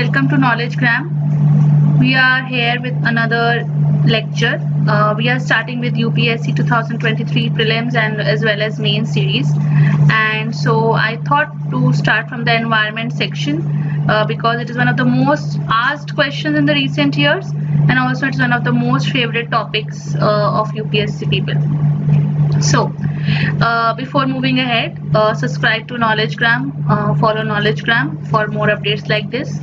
welcome to KnowledgeGram. We are here with another lecture. We are starting with UPSC 2023 prelims and as well as main series. And so I thought to start from the environment section because it is one of the most asked questions in the recent years, and also it's one of the most favorite topics of UPSC people. So before moving ahead, subscribe to KnowledgeGram, follow KnowledgeGram for more updates like this.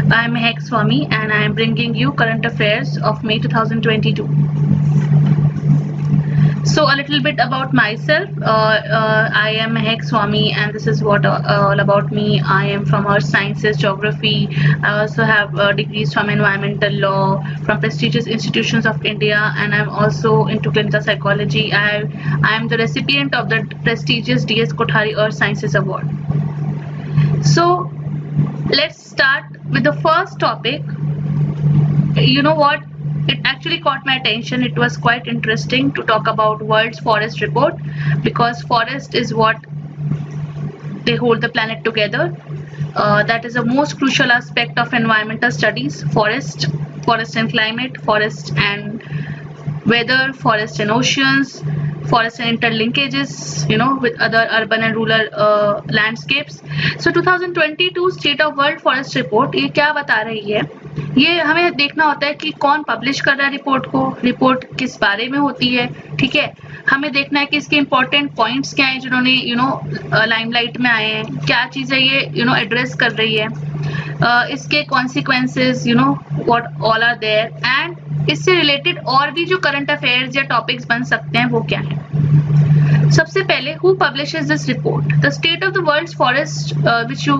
I am Mehak Swami and I am bringing you current affairs of May 2022. So a little bit about myself. I am Mehak Swami and this is what all about me. I am from Earth Sciences, Geography. I also have degrees from Environmental Law, from prestigious institutions of India, and I'm also into clinical psychology. I am the recipient of the prestigious D.S. Kothari Earth Sciences Award. So let's start with the first topic. You know what? It actually caught my attention. It was quite interesting to talk about World's Forest Report, because forest is what they hold the planet together. That is the most crucial aspect of environmental studies: forest and climate, forest and weather, forest and oceans, forest and interlinkages, with other urban and rural landscapes. So 2022 State of World Forest Report ये क्या बता रही है? ये हमें देखना होता है कि कौन पब्लिश कर रहा है रिपोर्ट किस बारे में होती है, ठीक है. हमें देखना है कि इसके इम्पोर्टेंट पॉइंट्स क्या हैं जिन्होंने लाइमलाइट में आए हैं, क्या चीजें ये एड्रेस कर रही है, इसके consequences what all are there, and इससे रिलेटेड और भी जो करंट अफेयर्स या टॉपिक्स बन सकते हैं वो क्या है. सबसे पहले, who publishes this report? The State of the World's Forest, which you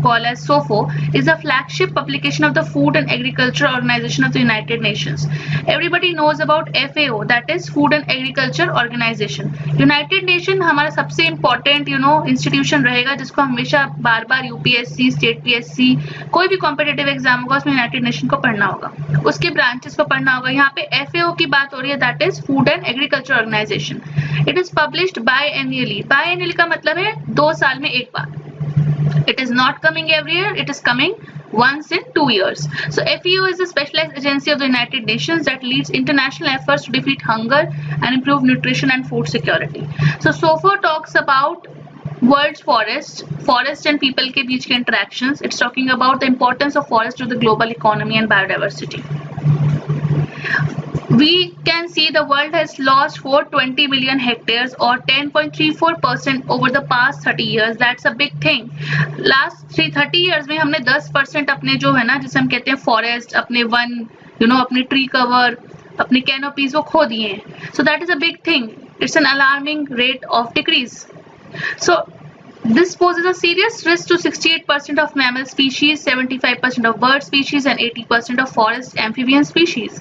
call as SOFO, is a flagship publication of the Food and Agriculture Organization of the United Nations. Everybody knows about FAO, that is Food and Agriculture Organization. United Nation हमारा सबसे important institution रहेगा जिसको हमेशा बार-बार UPSC, State PSC, कोई भी competitive exam होगा उसमें United Nation को पढ़ना होगा, उसके branches को पढ़ना होगा. यहाँ पे FAO की बात हो रही है, that is Food and Agriculture Organization. It is published biannually. Biannually का मतलब है 2 साल में एक बार. It is not coming every year. It is coming once in 2 years. So FAO is a specialized agency of the United Nations that leads international efforts to defeat hunger and improve nutrition and food security. So SOFO talks about world's forest and people के बीच के interactions. It's talking about the importance of forest to the global economy and biodiversity. We can see the world has lost 420 million hectares or 10.34% over the past 30 years. That's a big thing. Last 30 years में हमने 10% अपने जो है ना, जिसे हम कहते हैं forest, अपने वन, अपने tree cover, अपने canopies वो खो दिए हैं. So that is a big thing. It's an alarming rate of decrease. So this poses a serious risk to 68% of mammal species, 75% of bird species, and 80% of forest amphibian species.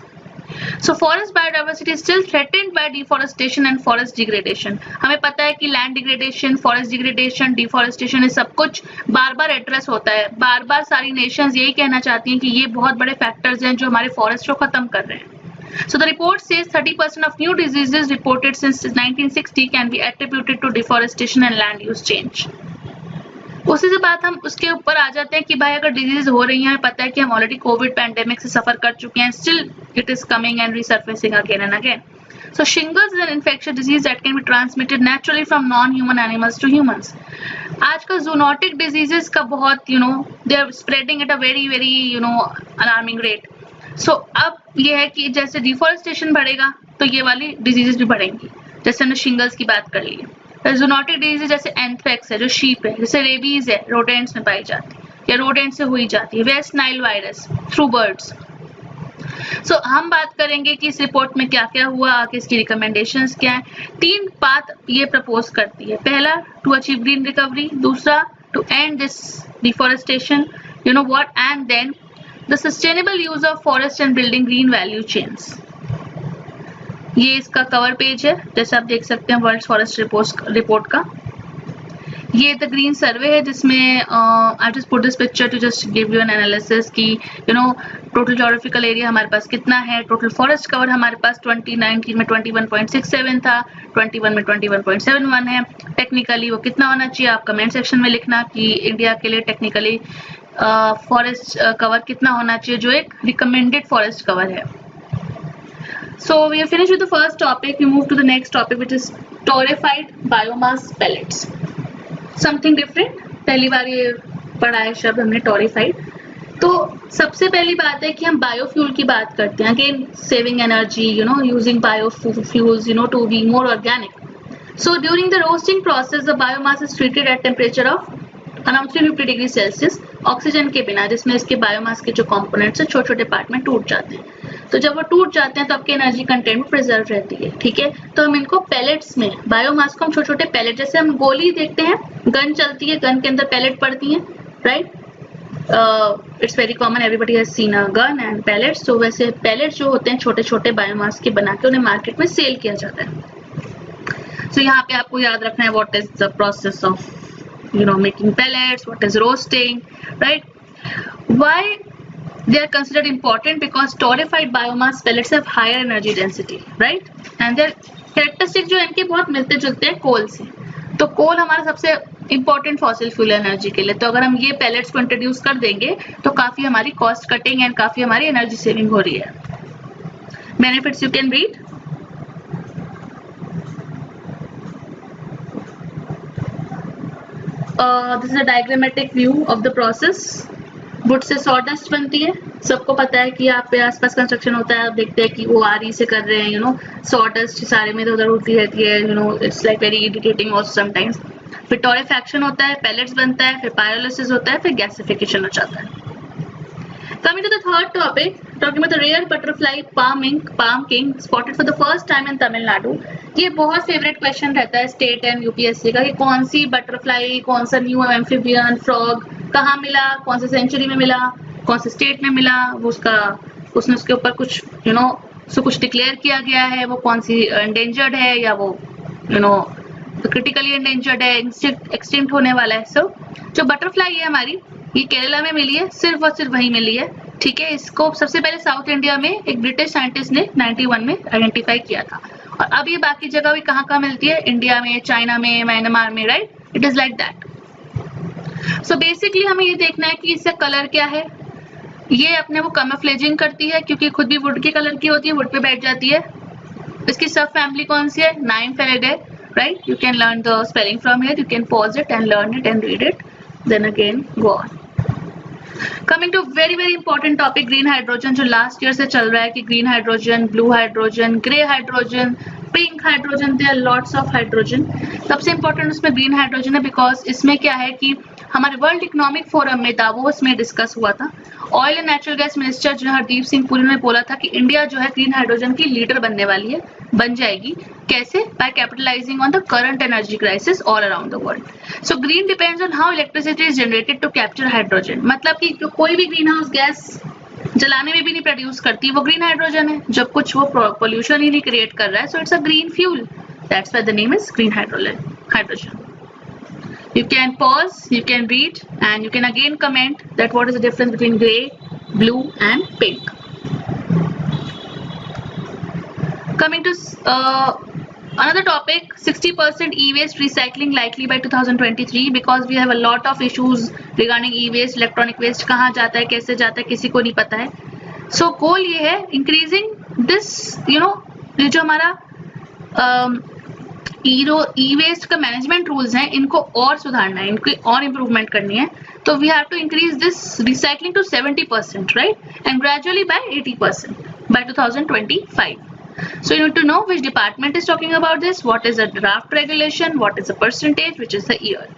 So forest biodiversity is still threatened by deforestation and forest degradation. हमें पता है कि land degradation, forest degradation, deforestation, ये सब कुछ बार-बार address होता है. बार-बार सारी nations यही कहना चाहती हैं कि ये बहुत बड़े factors हैं जो हमारे forest को खत्म कर रहे हैं. So the report says 30% of new diseases reported since 1960 can be attributed to deforestation and land use change. उसी से बात हम उसके ऊपर आ जाते हैं कि भाई अगर डिजीज हो रही हैं, हमें पता है कि हम ऑलरेडी कोविड पैंडेमिक से सफर कर चुके हैं, still it is coming and resurfacing again and again. So shingles is an infectious disease that can be transmitted naturally from non-human animals to humans. आजकल zoonotic diseases का बहुत they are spreading at a very alarming rate. So अब ये है कि जैसे deforestation बढ़ेगा तो ये वाली डिजीजेस भी बढ़ेंगी. जैसे हमने शिंगल्स की बात कर ली है, zoonotic disease जैसे एंथ्रेक्स है जो शीप है, जैसे रेबीज है रोडेंट्स में पाई जाती है या रोडेंट से हुई जाती है, West Nile virus through birds. So हम बात करेंगे कि इस रिपोर्ट में क्या क्या हुआ, आगे इसकी रिकमेंडेशंस क्या है. 3 बात ये प्रपोज करती है. पहला, टू अचीव ग्रीन रिकवरी. दूसरा, to end this deforestation, what, and then the sustainable use of forest and building green value chains. ये इसका कवर पेज है, जैसे आप देख सकते हैं वर्ल्ड फॉरेस्ट रिपोर्ट का. ये द ग्रीन सर्वे है जिसमें I just put this picture to just give you an analysis कि टोटल ज्योग्राफिकल एरिया हमारे पास कितना है. टोटल फॉरेस्ट कवर हमारे पास 2019 में 21.67 था, 21 में 21.71 है. टेक्निकली वो कितना होना चाहिए आप कमेंट सेक्शन में लिखना कि इंडिया के लिए टेक्निकली फॉरेस्ट कवर कितना होना चाहिए, जो एक रिकमेंडेड फॉरेस्ट कवर है. So we are finished with the first topic. We move to the next topic, which is torrefied biomass pellets. Something different. पहली बार ये पढ़ा है शब्द हमने torrefied. तो सबसे पहली बात है कि हम बायोफ्यूल की बात करते हैं. Again, saving energy, using biofuels, to be more organic. So during the roasting process, the biomass is treated at temperature of around 350 degree Celsius oxygen के बिना, जिसमें इसके बायोमास के जो कंपोनेंट्स है छोटे छोटे पार्ट में टूट जाते हैं. तो जब वो टूट जाते हैं तो आपकी एनर्जी कंटेंट प्रिजर्व रहती है. ठीक है, तो हम इनको पैलेट्स में, बायोमास को हम छोटे छोटे पैलेट, जैसे हम गोली देखते हैं, गन चलती है, गन के अंदर पैलेट पड़ती हैं, right. It's very common, everybody has seen a gun and pellets. तो वैसे पैलेट्स जो होते हैं छोटे छोटे बायोमास के बना के उन्हें मार्केट में सेल किया जाता है. सो यहाँ पे आपको याद रखना है what is the process of making pellets, what is roasting, right? Why they are considered important? Because torrefied biomass pellets have higher energy density, right? And their characteristics जो इनके बहुत मिलते जुलते हैं कोल से. तो कोल हमारा सबसे important fossil fuel एनर्जी के लिए. तो अगर हम ये pellets को इंट्रोड्यूस कर देंगे तो काफी हमारी कॉस्ट कटिंग एंड काफी हमारी एनर्जी सेविंग हो रही है. Benefits you can read. This is a diagrammatic view of the process. Would say sawdust बनती है. सबको पता है कि यहाँ पे आसपास कंस्ट्रक्शन होता है, आप देखते हैं कि वो आरी से कर रहे हैं, सॉडस्ट सारे में उधर उड़ती रहती है, it's like very irritating also sometimes. फिर टॉरेफैक्शन होता है, पैलेट्स बनता है, फिर पायरोलिसिस होता है, फिर गैसिफिकेशन हो जाता है. Coming to the third topic, talking about the rare butterfly palm king spotted for the first time in Tamil Nadu. ये बहुत फेवरेट क्वेश्चन रहता है स्टेट एंड यूपीएससी का कि कौन सी बटरफ्लाई, कौन सा न्यू एम्फीबियन फ्रॉग कहाँ मिला, कौन से सेंचुरी में मिला, कौन से स्टेट में मिला, वो उसने उसके ऊपर कुछ उसको कुछ डिक्लेयर किया गया है, वो कौन सी एंडेंजर्ड है या वो क्रिटिकली एंडेंजर्ड है, एक्सटिंक्ट होने वाला है. सो जो बटरफ्लाई है हमारी, ये केरला में मिली है, सिर्फ और सिर्फ वहीं मिली है. ठीक है, इसको सबसे पहले साउथ इंडिया में एक ब्रिटिश साइंटिस्ट ने 91 में आइडेंटिफाई किया था. और अब ये बाकी जगह भी कहाँ कहाँ मिलती है, इंडिया में, चाइना में, म्यांमार में, right. It is like that. So basically हमें ये देखना है कि इसका कलर क्या है. ये अपने वो कैमोफ्लेजिंग करती है क्योंकि खुद भी वुड के कलर की होती है, वुड पे बैठ जाती है. इसकी सब फैमिली कौन सी है, नाइम्फेलिडाe, right. You can learn the spelling from here, you can pause it and learn it and read it, then again go on. Coming to very very important topic, green hydrogen, जो last year से चल रहा है कि green hydrogen, blue hydrogen, grey hydrogen, pink hydrogen, there are lots of hydrogen. सबसे important उसमें ग्रीन हाइड्रोजन है बिकॉज इसमें क्या है कि हमारे वर्ल्ड इकोनॉमिक फोरम में दावोस में डिस्कस हुआ था. Oil and natural gas minister जो हरदीप सिंह पुरी ने बोला था कि इंडिया जो है ग्रीन हाइड्रोजन की लीडर बनने वाली है, बन जाएगी. कैसे? By capitalising on the current energy crisis all around the world. So green depends on how electricity is generated to capture hydrogen. मतलब कि जो कोई भी ग्रीन हाउस गैस जलाने में भी नहीं प्रोड्यूस करती, वो ग्रीन हाइड्रोजन है. जब कुछ वो पोल्यूशन ही नहीं क्रिएट कर रहा है, so it's a green fuel. That's why the name is green hydrogen. You can pause, you can read, and you can again comment that what is the difference between grey, blue, and pink. Coming to another topic, 60% e-waste recycling likely by 2023 because we have a lot of issues regarding e-waste, electronic waste. कहाँ जाता है, कैसे जाता है, किसी को नहीं पता है. So goal ये है increasing this, ये जो हमारा ई-वेस्ट का मैनेजमेंट रूल्स हैं, इनको और सुधारना है, इनकी और इम्प्रूवमेंट करनी है. तो we have to increase this recycling to 70%, right, and gradually by 80% by 2025. So you need to know which department is talking about this, what is the draft regulation, what is the percentage, which is the year.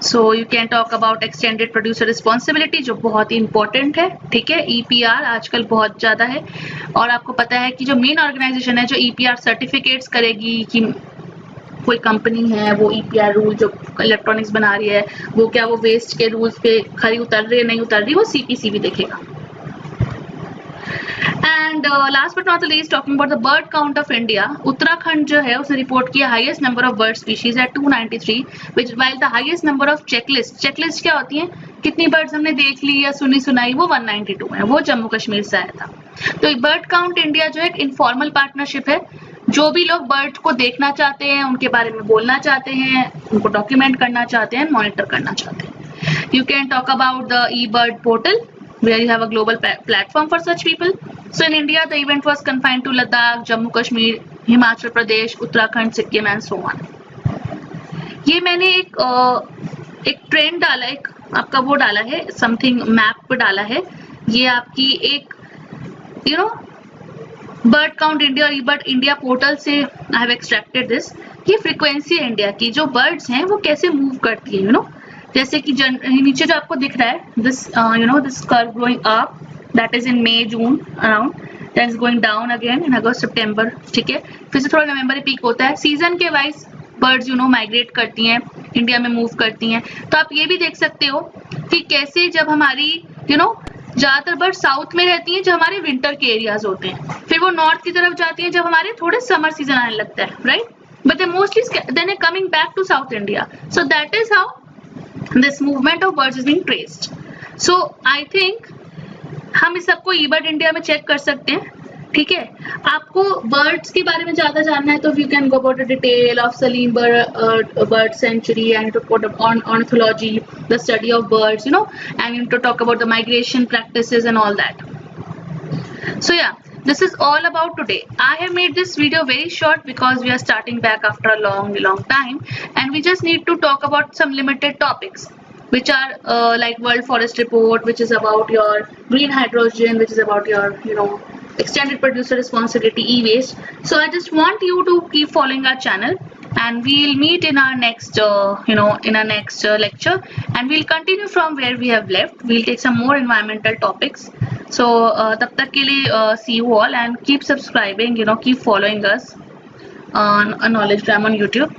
So you can talk about extended producer responsibility, जो बहुत ही important है. ठीक है, EPR आजकल बहुत ज्यादा है. और आपको पता है कि जो मेन ऑर्गेनाइजेशन है जो EPR सर्टिफिकेट्स करेगी कि कोई कंपनी है वो EPR रूल जो इलेक्ट्रॉनिक्स बना रही है, वो क्या वो वेस्ट के रूल्स पे खरी उतर रही है नहीं उतर रही, वो CPC भी देखेगा. And last but not the least, talking about the bird count of India, Uttarakhand जो है उसने रिपोर्ट किया highest number of bird species at 293, which while the highest number of checklist क्या होती है, कितनी birds हमने देख ली या सुनी सुनाई, वो 192 है, वो जम्मू कश्मीर से आया था. तो बर्ड काउंट इंडिया जो है एक इनफॉर्मल पार्टनरशिप है. जो भी लोग बर्ड को देखना चाहते हैं, उनके बारे में बोलना चाहते हैं, उनको डॉक्यूमेंट करना चाहते हैं, मॉनिटर करना चाहते हैं. You can talk about the eBird portal, where you have a global platform for such people. So in India, the event was confined to Ladakh, Jammu Kashmir, Himachal Pradesh, Uttarakhand, Sikkim and so on. ये मैंने एक trend डाला, एक आपका वो डाला है, something map पे डाला है. ये आपकी एक बर्ड काउंट इंडिया और eBird इंडिया पोर्टल से आई हैव एक्सट्रैक्टेड दिस. ये फ्रीक्वेंसी है इंडिया की, जो बर्ड्स हैं वो कैसे मूव करती है, जैसे कि नीचे जो आपको दिख रहा है, this this curve going up, that is in May June around, that is going down again in August September. ठीक है, फिर से थोड़ा नवंबर पीक होता है. सीजन के वाइज बर्ड्स माइग्रेट करती हैं, इंडिया में मूव करती हैं. तो आप ये भी देख सकते हो कि कैसे जब हमारी ज्यादातर बर्ड साउथ में रहती हैं, जो हमारे विंटर के एरियाज होते हैं, फिर वो नॉर्थ की तरफ जाती हैं जब हमारे थोड़े समर सीजन आने लगता है, right. But they mostly then coming back to south India. So that is how this movement of birds is being traced. So I think हम इस सबको eBird इंडिया में चेक कर सकते हैं. ठीक है, आपको बर्ड्स के बारे में ज्यादा जानना है तो you can go about the detail of Salim bird sanctuary and ornithology, the study of birds, and you need to talk about the migration practices and all that. So yeah, this is all about today. I have made this video very short because we are starting back after a long time, and we just need to talk about some limited topics, which are like World Forest Report, which is about your green hydrogen, which is about your extended producer responsibility, e-waste. So I just want you to keep following our channel, and we'll meet in our next lecture, and we'll continue from where we have left. We'll take some more environmental topics. So tab tak ke liye see you all, and keep subscribing, keep following us on Knowledge Gram on YouTube.